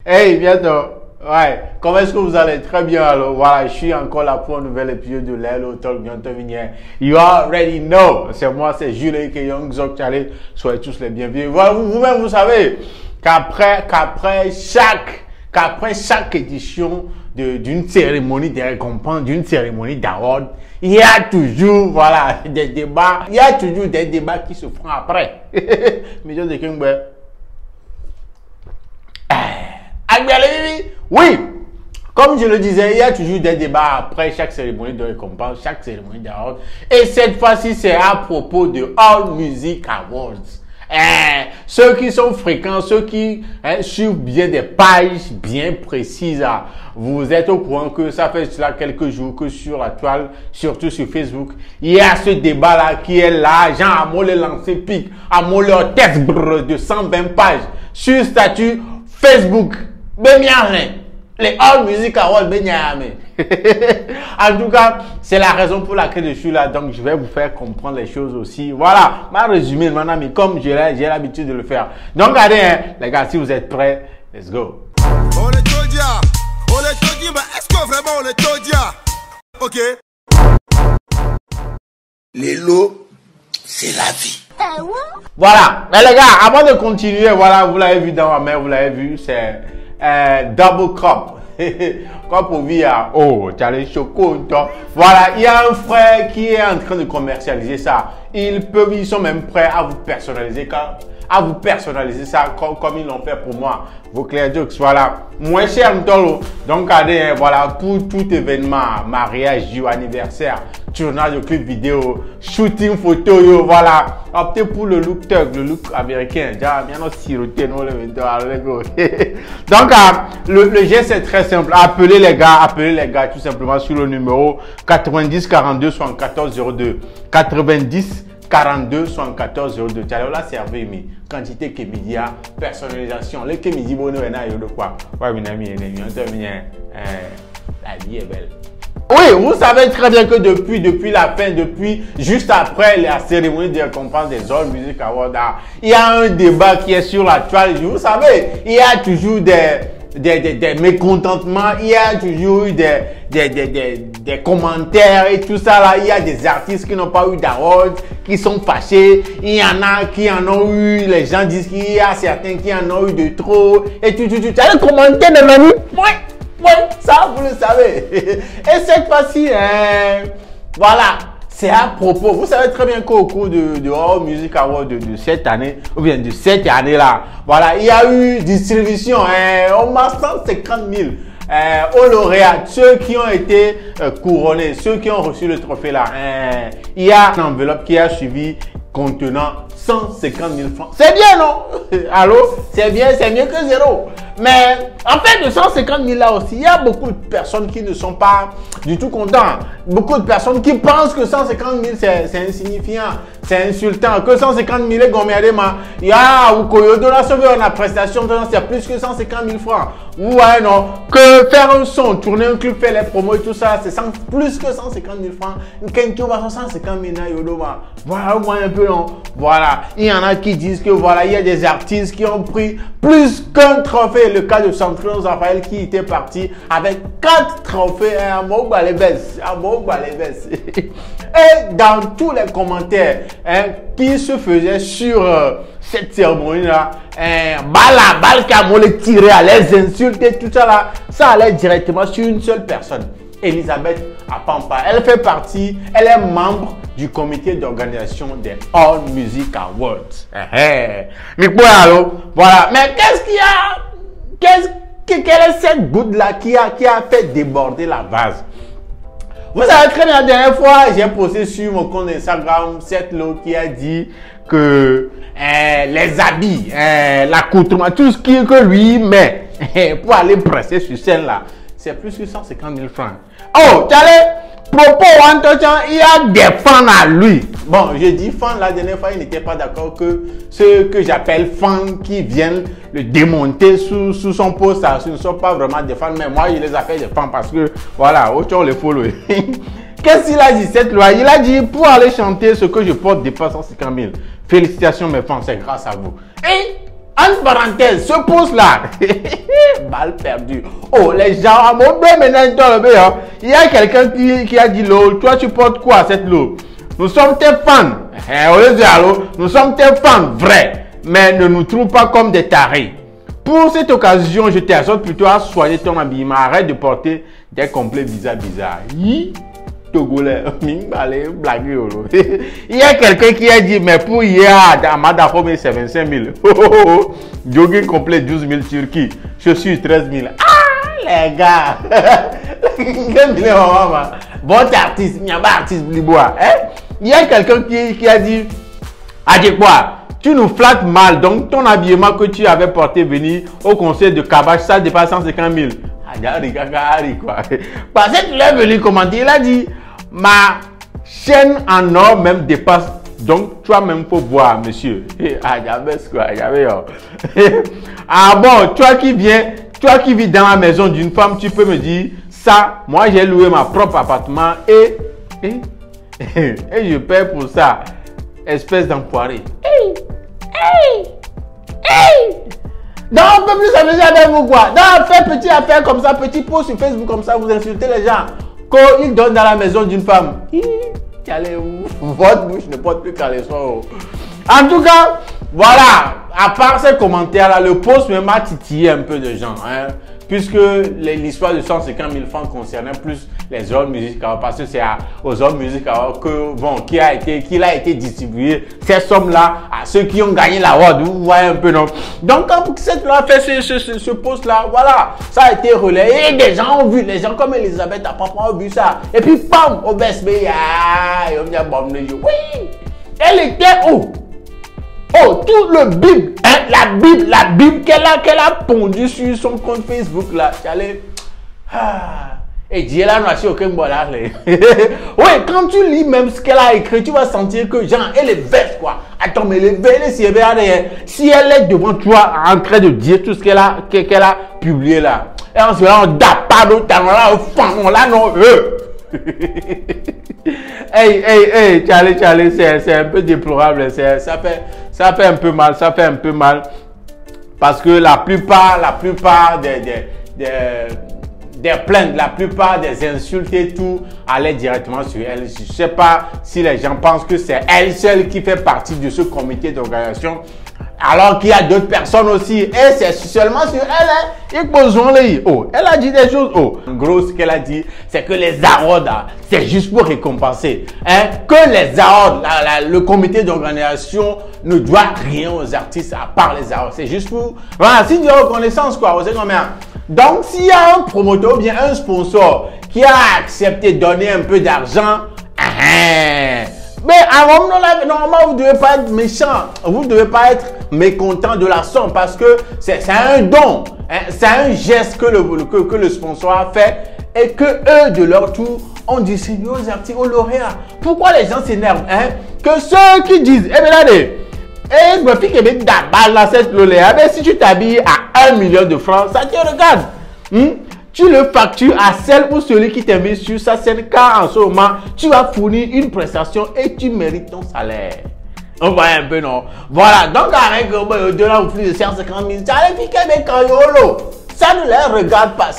Hey, bientôt. Ouais, comment est-ce que vous allez? Très bien, alors voilà, je suis encore là pour un nouvel épisode de l'Hello Talk bientôt venir. You already know. C'est moi, c'est Jules et Young Zok Charlie. Soyez tous les bienvenus. Voilà, vous-même, vous savez qu'après chaque édition d'une cérémonie de récompense, d'une cérémonie d'award, il y a toujours, voilà, des débats. Il y a toujours des débats qui se font après. Mesdames et messieurs, oui, comme je le disais, il y a toujours des débats après chaque cérémonie de récompense, chaque cérémonie d'award. Et cette fois-ci, c'est à propos de All Music Awards. Ceux qui sont fréquents, ceux qui suivent bien des pages bien précises, vous êtes au courant que ça fait cela quelques jours que sur la toile, surtout sur Facebook, il y a ce débat-là qui est là. Jean Amo le lancé pique, Amo leur texte de 120 pages sur statut Facebook. Les All Music Awards, en tout cas, c'est la raison pour laquelle je suis là. Donc, je vais vous faire comprendre les choses aussi. Voilà, ma résumé, mon ami, comme j'ai l'habitude de le faire. Donc, allez, les gars, si vous êtes prêts, let's go. On est Todia, mais est-ce que vraiment on est Todia? Ok. Les lots, c'est la vie. Voilà, mais les gars, avant de continuer, voilà, vous l'avez vu dans ma main, vous l'avez vu, c'est Double Cup. Comme pour dire, oh, tu as les chocos. Voilà, il y a un frère qui est en train de commercialiser ça. Ils sont même prêts à vous personnaliser ça comme ils l'ont fait pour moi. Vos Clear Jokes, voilà. Moins cher, donc, allez, voilà, pour tout événement, mariage, anniversaire, tournage de clip vidéo, shooting photo, voilà. Optez pour le look thug, le look américain. Donc, le geste est très simple. Appelez les gars tout simplement sur le numéro 90 42 74 02. 90 42 74 02. Tu as là servi mi quantité que midi personnalisation. Les que midi bono et na yo de quoi. Ouais, mes amis, la vie est belle. Oui, vous savez très bien que depuis la fin, juste après la cérémonie de récompense des All Music Awards, il y a un débat qui est sur la toile. Vous savez, il y a toujours des mécontentements, il y a toujours eu des commentaires et tout ça là. Il y a des artistes qui n'ont pas eu d'awards, qui sont fâchés. Il y en a qui en ont eu, les gens disent qu'il y a certains qui en ont eu de trop. Et tu as les commentaires de ma vie. Ouais, ça vous le savez. Et cette fois-ci, voilà, c'est à propos. Vous savez très bien qu'au cours de All Music Awards de cette année, ou bien de cette année-là, voilà, il y a eu distribution, au moins 150 000 aux lauréats, ceux qui ont été couronnés, ceux qui ont reçu le trophée là. Il y a une enveloppe qui a suivi contenant 150 000 francs. C'est bien, non? Allô? C'est bien, c'est mieux que zéro. Mais en fait, de 150 000 là aussi, il y a beaucoup de personnes qui ne sont pas du tout contents. Beaucoup de personnes qui pensent que 150 000 c'est insignifiant, c'est insultant. Que 150 000 est gommé, il y a ou Koyodo la sauvé en prestation, c'est plus que 150 000 francs. Ouais, non. Que faire un son, tourner un clip, faire les promos et tout ça, c'est plus que 150 000 francs. Quand tu vas 150 000 voilà, au moins un peu, non? Voilà. Il y en a qui disent que voilà, il y a des artistes qui ont pris plus qu'un trophée. Le cas de Centurion Raphaël qui était parti avec 4 trophées à Mobalébès. Et dans tous les commentaires qui se faisaient sur cette cérémonie-là, balle qui a tiré à les insulter, tout ça là, ça allait directement sur une seule personne. Elisabeth Apampa. Elle fait partie, elle est membre du comité d'organisation des All Music Awards. Mais voilà. Mais qu'est-ce qu'il y a? Quelle est cette goutte-là qui a fait déborder la vase? Vous savez très bien, la dernière fois, j'ai posté sur mon compte Instagram cette lot qui a dit que les habits, l'accoutrement, tout ce que lui met pour aller presser sur scène là, c'est plus que 150 000 francs. Oh, tu propos, il y a des fans à lui. Bon, je dis fans, la dernière fois, il n'était pas d'accord que ceux que j'appelle fans qui viennent le démonter sous son post, ce ne sont pas vraiment des fans, mais moi, je les appelle des fans parce que, voilà, autant les follow. Qu'est-ce qu'il a dit, cette loi? Il a dit, pour aller chanter ce que je porte dépasse 150 000. Félicitations, mes fans, c'est grâce à vous. Et entre parenthèses, ce post-là, balle perdue. Oh, les gens, à mon deux maintenant, il y a quelqu'un qui a dit l'eau. Toi, tu portes quoi cette l'eau? Nous sommes tes fans. Nous sommes tes fans vrais, mais ne nous trouve pas comme des tarés. Pour cette occasion, je t'exhorte plutôt à soigner ton habillement. Arrête de porter des complets bizarres. Togolais, il y a quelqu'un qui a dit, mais pour hier, à Madafome, c'est 25 000. Jogging complet, 12 000 Turquie. Chaussures, 13 000. Ah, les gars. Bon artiste, il n'y a pas artiste Blibois. Il y a quelqu'un qui a dit, quoi? Tu nous flattes mal, donc ton habillement que tu avais porté venir au conseil de Kabash, ça dépasse 150 000. Quoi. Parce que tu l'as venu commenter, il a dit, ma chaîne en or même dépasse, donc toi-même faut voir, monsieur. Ah bon, toi qui vis dans la maison d'une femme, tu peux me dire, ça, moi j'ai loué ma propre appartement et je paie pour ça. Espèce d'enfoiré. Non, on peut plus s'amuser avec vous quoi. Non, faites petit affaire comme ça, petit post sur Facebook comme ça, vous insultez les gens. Quand ils donnent dans la maison d'une femme, votre bouche ne porte plus qu'à l'espoir. En tout cas, voilà, à part ces commentaires-là, le post même a titillé un peu de gens. Puisque l'histoire de 150 000 francs concernait plus les hommes musicaux, parce que c'est aux hommes musicaux qu'il a été distribué ces sommes-là à ceux qui ont gagné l'award. Vous voyez un peu, non? Donc, quand cette loi a fait ce post-là, voilà, ça a été relayé et des gens ont vu, les gens comme Elisabeth à papa ont vu ça. Et puis, bam, au BSB, oui, elle était où? Oh, tout le Bible, la Bible qu'elle a pondu sur son compte Facebook là. Et Dieu là, n'a aucun voilà. Oui, quand tu lis même ce qu'elle a écrit, tu vas sentir que genre, elle est verte quoi. Attends, mais si elle est devant toi en train de dire tout ce qu'elle a publié là. Et en ce moment, on n'a pas d'autre talent là, là non. Hey, Charlie, c'est un peu déplorable, ça fait un peu mal, parce que la plupart des plaintes, la plupart des insultes et tout allaient directement sur elle. Je ne sais pas si les gens pensent que c'est elle seule qui fait partie de ce comité d'organisation, alors qu'il y a d'autres personnes aussi, et c'est seulement sur elle, elle a dit des choses, en gros, ce qu'elle a dit, c'est que les awards, c'est juste pour récompenser, que les awards, le comité d'organisation ne doit rien aux artistes à part les awards, c'est juste pour, voilà, signe de reconnaissance, quoi, vous savez combien. Donc, s'il y a un promoteur ou bien un sponsor qui a accepté de donner un peu d'argent, mais normalement, vous ne devez pas être méchant. Vous ne devez pas être mécontent de la somme parce que c'est un don. C'est un geste que le sponsor a fait et que eux, de leur tour, ont distribué aux artistes, aux lauréats. Pourquoi les gens s'énervent? Que ceux qui disent, si tu t'habilles à 1 million de francs, ça te regarde. Tu le factures à celle ou celui qui t'invite sur sa scène car en ce moment, tu vas fournir une prestation et tu mérites ton salaire. On voit un peu, non? Voilà, donc avec au-delà plus de 150 000, ça ne les regarde pas.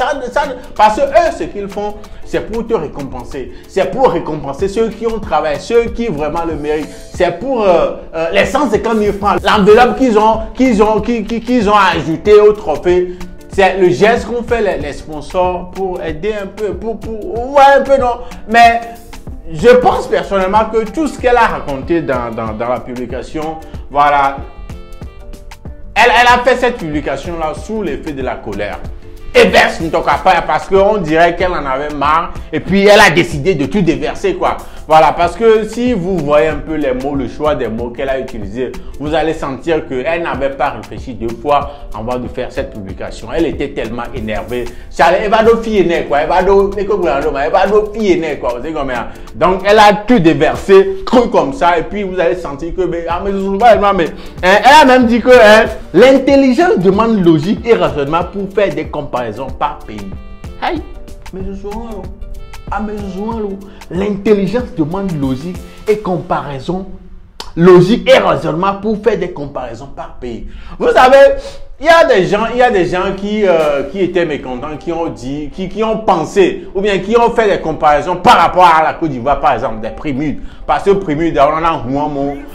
Parce que eux, ce qu'ils font, c'est pour te récompenser. C'est pour récompenser ceux qui ont travaillé, ceux qui vraiment le méritent. C'est pour les 150 000 francs, l'enveloppe qu'ils ont ajouté au trophée. C'est le geste qu'ont fait les sponsors pour aider un peu, pour un peu, non. Mais je pense personnellement que tout ce qu'elle a raconté dans la publication, voilà, elle a fait cette publication-là sous l'effet de la colère. Et verse ne toque pas parce qu'on dirait qu'elle en avait marre et puis elle a décidé de tout déverser quoi. Voilà, parce que si vous voyez un peu les mots, le choix des mots qu'elle a utilisé, vous allez sentir qu'elle n'avait pas réfléchi 2 fois avant de faire cette publication. Elle était tellement énervée. Elle va de fille aînée quoi, elle va de fille aînée quoi, vous savez combien. Donc elle a tout déversé, cru comme ça et puis vous allez sentir que elle a même dit que l'intelligence demande logique et raisonnement pour faire des comparaisons par pays. Aïe, mais je suis l'intelligence demande logique et comparaison logique et raisonnement pour faire des comparaisons par pays. Vous savez, il y a des gens qui étaient mécontents, qui ont pensé, ou bien qui ont fait des comparaisons par rapport à la Côte d'Ivoire, par exemple, des primudes. Parce que primudes,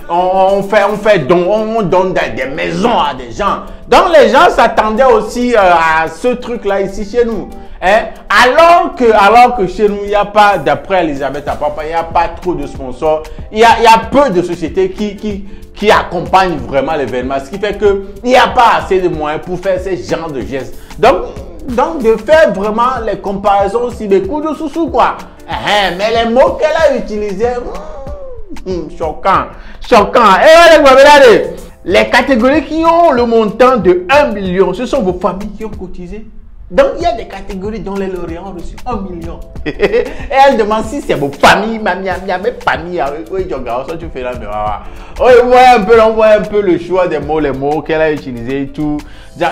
on donne des maisons à des gens. Donc les gens s'attendaient aussi à ce truc-là ici chez nous. Hein? Alors que chez nous, il n'y a pas, d'après Elisabeth Apapa, il n'y a pas trop de sponsors. Il y a peu de sociétés qui accompagnent vraiment l'événement. Ce qui fait qu'il n'y a pas assez de moyens pour faire ce genre de gestes. Donc de faire vraiment les comparaisons aussi, des coups de sous-sous, quoi. Mais les mots qu'elle a utilisés, choquant. Et regardez, les catégories qui ont le montant de 1 million, ce sont vos familles qui ont cotisé. Donc, il y a des catégories dont les lauréats ont reçu 1 million. Et elle demande si c'est vos familles, mes familles. Oui, tu fais là, mais on voit un peu le choix des mots, les mots qu'elle a utilisés et tout.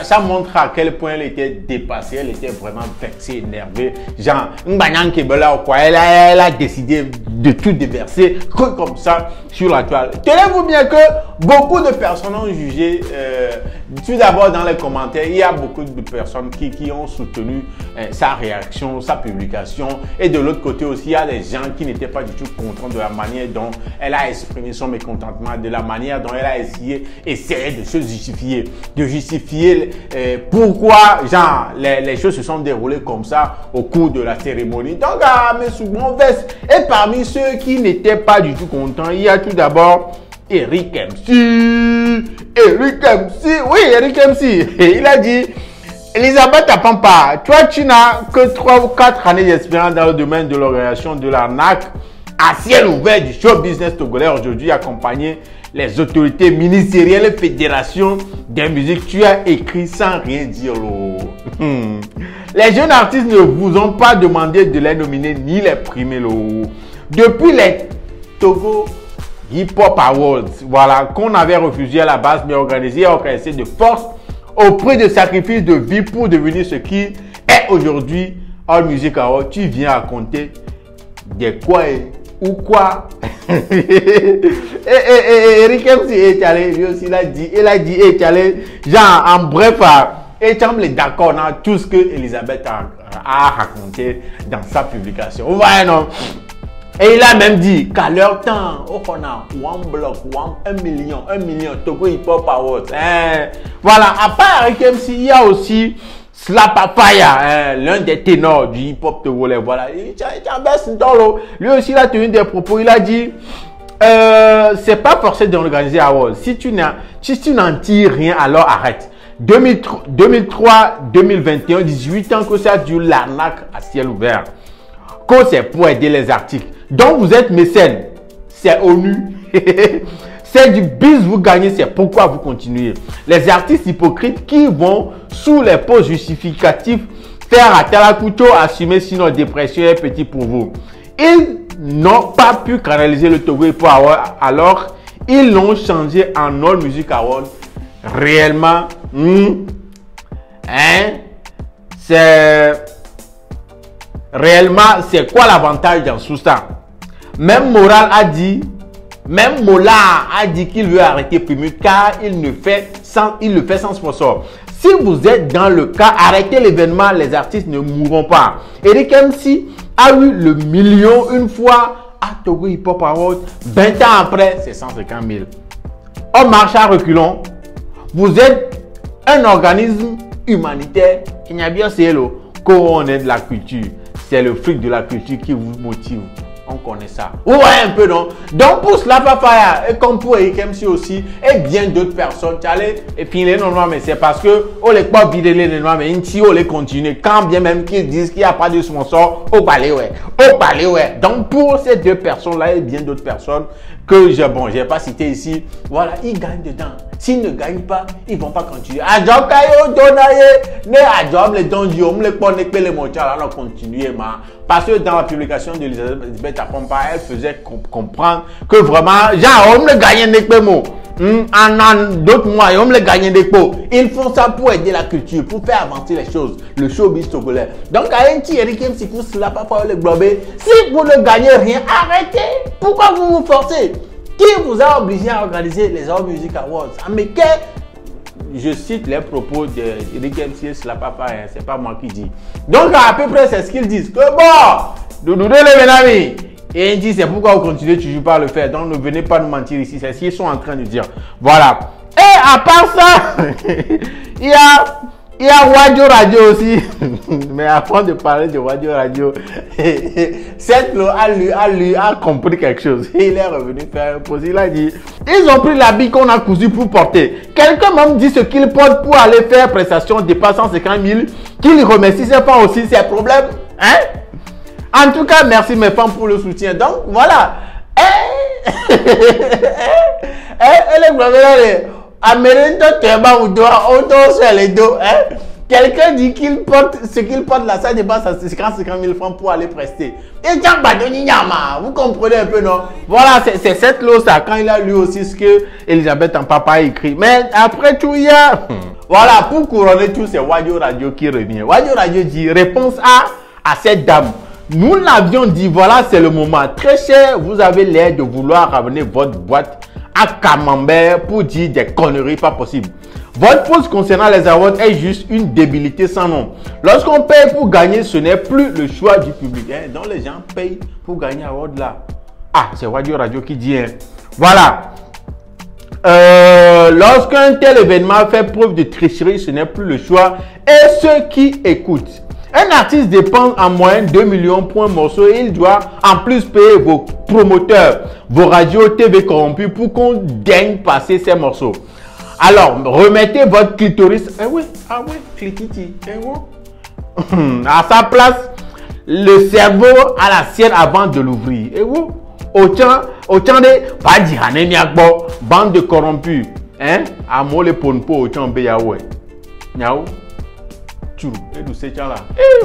Ça montre à quel point elle était dépassée, elle était vraiment vexée, énervée. Genre, elle a décidé de tout déverser comme ça sur la toile. Tenez-vous bien que beaucoup de personnes ont jugé, tout d'abord dans les commentaires, il y a beaucoup de personnes qui ont soutenu sa réaction, sa publication. Et de l'autre côté aussi, il y a des gens qui n'étaient pas du tout contents de la manière dont elle a exprimé son mécontentement, de la manière dont elle a essayé de se justifier, pourquoi genre les choses se sont déroulées comme ça au cours de la cérémonie. Donc mais souvent veste. Et parmi ceux qui n'étaient pas du tout contents, il y a tout d'abord Eric MC. Oui, Eric MC. Et il a dit: Elisabeth Apapa, toi tu n'as que 3 ou 4 années d'expérience dans le domaine de l'organisation de l'arnaque à ciel ouvert du show business togolais. Aujourd'hui, accompagné les autorités ministérielles et fédérations des musiques, tu as écrit sans rien dire. Les jeunes artistes ne vous ont pas demandé de les nominer ni les primer. Depuis les Togo Hip Hop Awards, voilà, qu'on avait refusé à la base, mais organisé et organisé de force au prix de sacrifices de vie pour devenir ce qui est aujourd'hui All Music Award, tu viens raconter des quoi ou quoi? Eric MC est allé, lui aussi il a dit, est allé, genre en bref, et semble d'accord dans tout ce que Elisabeth a raconté dans sa publication. Vous voyez, non? Et il a même dit qu'à leur temps, on a 1 bloc, 1 million, Togo Hip Hop Awards. Voilà, à part Eric MC, il y a aussi Slapafaya, l'un des ténors du hip hop togolais. Voilà, lui aussi il a tenu des propos. Il a dit c'est pas forcé d'organiser Awards. Si tu n'en tires rien, alors arrête. 2003, 2021, 18 ans que ça dure l'arnaque à ciel ouvert. Que c'est pour aider les artistes. Donc vous êtes mécène, c'est ONU. C'est du biz, vous gagnez, c'est pourquoi vous continuez. Les artistes hypocrites qui vont sous les postes justificatifs faire à Talakuto assumer sinon dépression est petit pour vous. Ils n'ont pas pu canaliser le Togo Hip Hop Award, alors ils l'ont changé en All Music Award. Réellement, c'est quoi l'avantage dans tout ça? Même Moral a dit, même Mola a dit qu'il veut arrêter Primus car il le fait sans sponsor. Si vous êtes dans le cas, arrêtez l'événement, les artistes ne mourront pas. Eric MC a eu le million une fois à Togo Hip Hop Awards. 20 ans après, c'est 150 000. On marche à reculons. Vous êtes un organisme humanitaire. Il n'y a bien c'est qu'on est de la culture. C'est le fric de la culture qui vous motive. On connaît ça. Ouais, un peu non. Donc pour Slapafaya et comme pour Eric MC aussi et bien d'autres personnes, et puis les non mais c'est parce que on les pas vider les noirs mais ici on les continue quand bien même qu'ils disent qu'il n'y a pas de sponsor au palais ouais. Donc pour ces deux personnes là et bien d'autres personnes que j'ai pas cité ici, voilà, ils gagnent dedans. S'ils ne gagnent pas, ils vont pas continuer. Adjob kayo donaye, ne adjob les dons du homme les pone que les montants alors continuer ma. Parce que dans la publication de Elisabeth Apapa, elle faisait comprendre que vraiment, genre, on le gagne des mots. En d'autres mois, on le gagne des pots. Ils font ça pour aider la culture, pour faire avancer les choses, le showbiz togolais. Donc, à un petit Eric MC pour cela, pas le glober. Si vous ne gagnez rien, arrêtez. Pourquoi vous vous forcez? Qui vous a obligé à organiser les All Music Awards? Mais quel... Je cite les propos d'Eric MC Slapapa, hein, c'est pas moi qui dis. Donc à peu près c'est ce qu'ils disent. Que bon, Doudou les Benami. Et ils disent c'est pourquoi vous continuez toujours pas à le faire. Donc ne venez pas nous mentir ici. C'est ce qu'ils sont en train de dire. Voilà. Et à part ça, il y a Wadio Radio aussi. Mais avant de parler de Wadio Radio, cette a compris quelque chose. Il est revenu faire un pause. Il a dit, ils ont pris l'habit qu'on a cousu pour porter. Quelqu'un même dit ce qu'il porte pour aller faire prestation dépassant 50 000, qu'il remercie ses fans aussi, ses problèmes. Hein? En tout cas, merci mes fans pour le soutien. Donc, voilà. Quelqu'un dit qu'il porte ce qu'il porte là, ça dépasse à 50 000 francs pour aller prester. Et vous comprenez un peu, non? Voilà, c'est cette loi ça, quand il a lu aussi ce que Elisabeth en papa a écrit. Mais après tout, il y a... Voilà, pour couronner tout, c'est Wadio Radio qui revient. Wadio Radio dit, réponse à cette dame. Nous l'avions dit, voilà, c'est le moment. Très cher, vous avez l'air de vouloir ramener votre boîte à Camembert pour dire des conneries pas possibles. Votre pause concernant les awards est juste une débilité sans nom. Lorsqu'on paye pour gagner, ce n'est plus le choix du public. Hein? Donc les gens payent pour gagner award là. Ah, c'est Wadio Radio qui dit. Hein? Voilà. Lorsqu'un tel événement fait preuve de tricherie, ce n'est plus le choix. Et ceux qui écoutent. Un artiste dépense en moyenne 2 millions pour un morceau et il doit en plus payer vos promoteurs, vos radios TV corrompus pour qu'on daigne passer ces morceaux. Alors, remettez votre clitoris, clititi, à sa place, le cerveau à la sienne avant de l'ouvrir. Autant de pas dire bande de corrompus, hein, à moi les ponpo autant béyaoué. Niaou. Et nous c'est là.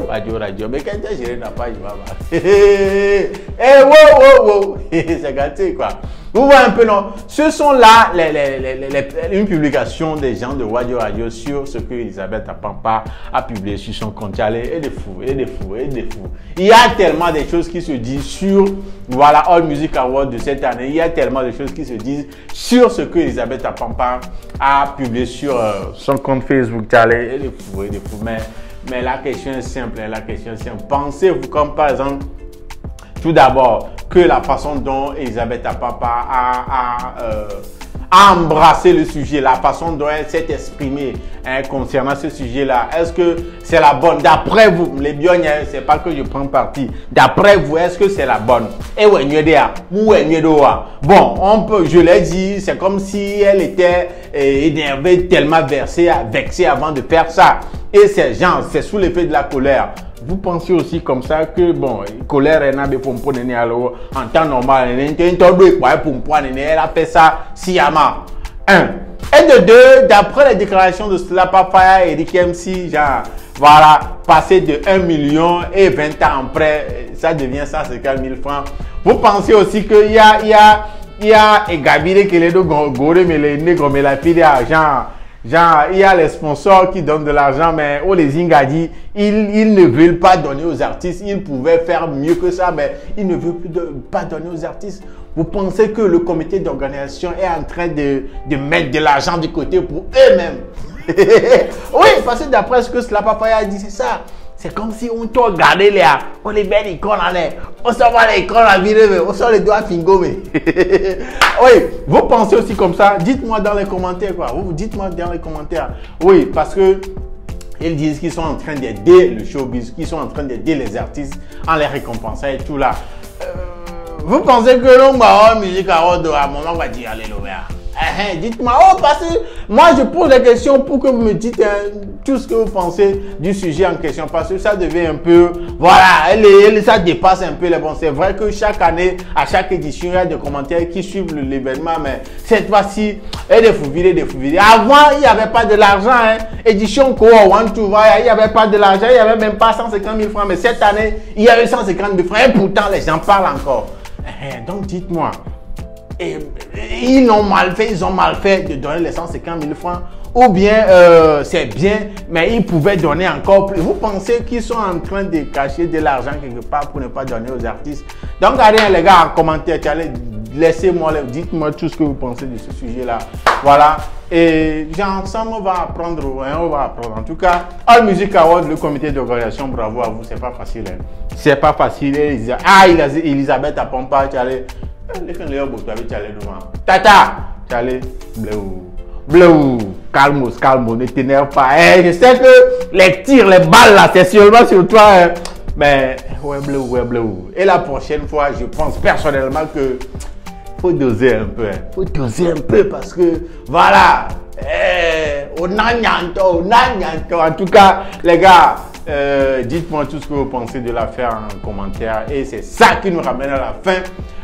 Radio. Mais quand je n'a pas, c'est gâté quoi. Vous voyez un peu, non? Ce sont là une publication des gens de Wadio Radio sur ce que Elisabeth Apampa a publié sur son compte. Et des fous. Il y a tellement de choses qui se disent sur, voilà, All Music Awards de cette année. Il y a tellement de choses qui se disent sur ce que Elisabeth Apampa a publié sur son compte Facebook. Et des fous. Mais la question est simple. Pensez-vous comme par exemple, tout d'abord, que la façon dont Elisabeth Apampa a embrassé le sujet, la façon dont elle s'est exprimée concernant ce sujet-là, est-ce que c'est la bonne? D'après vous, les bionniers, c'est pas que je prends parti. D'après vous, est-ce que c'est la bonne? Bon, je l'ai dit, c'est comme si elle était énervée, tellement vexée avant de faire ça. Et ces gens, c'est sous l'effet de la colère. Vous pensez aussi comme ça que, bon, colère est en temps normal, elle a fait ça sciemment. 1. Et de 2, d'après les déclarations de Slapapa et Eric MC, genre, voilà, passer de 1 million et 20 ans après, ça devient 150 000 francs. Vous pensez aussi qu'il y a Gabire qui est de Gore, mais les négros, mais la fille d'argent. Genre, il y a les sponsors qui donnent de l'argent, mais les Ingadi, ils ne veulent pas donner aux artistes. Ils pouvaient faire mieux que ça, mais ils ne veulent plus pas donner aux artistes. Vous pensez que le comité d'organisation est en train de mettre de l'argent de côté pour eux-mêmes? Oui, parce que d'après ce que Slapapa a dit, c'est ça. C'est comme si on t'a regardé là, on les met les icônes en l'air, on s'en va les icônes à virer, on sort les doigts fingomés. Oui, vous pensez aussi comme ça? Dites-moi dans les commentaires quoi. Dites-moi dans les commentaires. Oui, parce que ils disent qu'ils sont en train d'aider le showbiz, qu'ils sont en train d'aider les artistes en les récompensant et tout là. Vous pensez que l'on va musique à un moment va dire alléluia? Dites-moi, parce que moi je pose des questions pour que vous me dites tout ce que vous pensez du sujet en question, parce que ça devient un peu, voilà, ça dépasse un peu les bons. C'est vrai que chaque année, à chaque édition, il y a des commentaires qui suivent l'événement, mais cette fois-ci, il y a des fous vides. Avant, il n'y avait pas de l'argent, hein. Édition Koa, One to Buy, il n'y avait pas de l'argent, il n'y avait même pas 150 000 francs, mais cette année, il y a eu 150 000 francs, et pourtant les gens parlent encore. Donc dites-moi. Et ils ont mal fait de donner les 150 000 francs, ou bien c'est bien, mais ils pouvaient donner encore plus. Vous pensez qu'ils sont en train de cacher de l'argent quelque part pour ne pas donner aux artistes? Donc, allez les gars, en commentaire, laissez-moi, dites-moi tout ce que vous pensez de ce sujet-là. Voilà. Et ensemble, on va apprendre. On va apprendre. En tout cas, All Music Award, le comité d'organisation, bravo à vous. C'est pas facile. Hein. C'est pas facile. Elisabeth Apompa, tu allais. Tata, tu allais. Bleu, calme, ne t'énerve pas. Je sais que les tirs, les balles là, c'est seulement sur toi. Hein. Mais ouais, bleu. Et la prochaine fois, je pense personnellement que faut doser un peu. Faut doser un peu parce que voilà. On a nyanto. En tout cas, les gars, dites-moi tout ce que vous pensez de l'affaire en commentaire. Et c'est ça qui nous ramène à la fin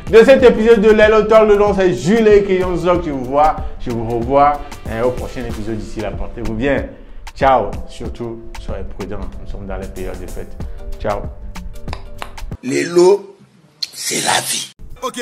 de cet épisode de Lelo Talk. Le nom c'est Jules Kiyonzok. Je vous revois au prochain épisode. D'ici là, portez-vous bien. Ciao. Surtout, soyez prudents. Nous sommes dans les périodes de fête. Ciao. Les lots, c'est la vie. Ok.